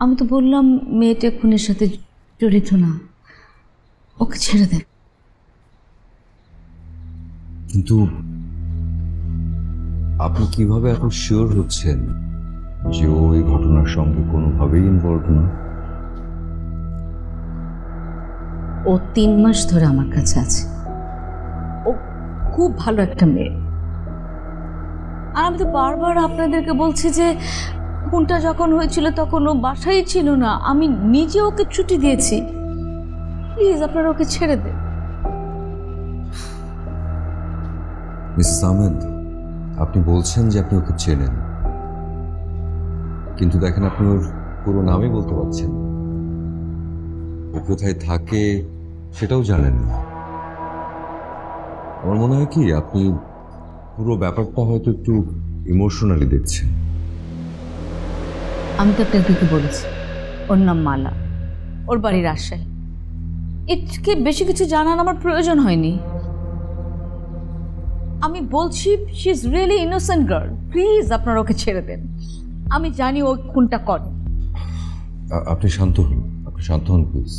আমি তো বললাম মেয়েটা খুনের সাথে জড়িত না, ওকে ছেড়ে দেন। কিন্তু আপনি কিভাবে এখন শিওর হচ্ছেন যে ও এই ঘটনার সঙ্গে কোনোভাবেই ইনভলভ না? ও 3 মাস ধরে আমার কাছে আছে। ও খুব ভালো একটা মেয়ে। আর আমি তো বারবার আপনাদেরকে বলছি যে খুনটা যখন হয়েছিল তখন ও বাসায় ছিল না, আমি নিজে ওকে ছুটি দিয়েছি। প্লিজ আপনারা ওকে ছেড়ে দেন। মিসেস আহমেদ, আপনি বলছেন যে আপনি ওকে চেনেন, কিন্তু দেখেন আপনি ওর পুরো নামই বলতে পারছেন না। ও কোথায় থাকে সেটাও জানেন না। আমার মনে হয় কি আপনি পুরো ব্যাপারটা হয়তো একটু ইমোশনালি দেখছেন। আমি তো আপনাদেরকে বলেছি ওর নাম মালা, ওর বাড়ি রাজশাহী। এর বেশি কিছু জানার আমার প্রয়োজন হয়নি। আমি বলছি she is really innocent girl, please আপনারা ওকে ছেড়ে দেন। আমি জানি ও খুনটা করে। আপনি শান্ত হন, আপনি শান্ত হন প্লিজ।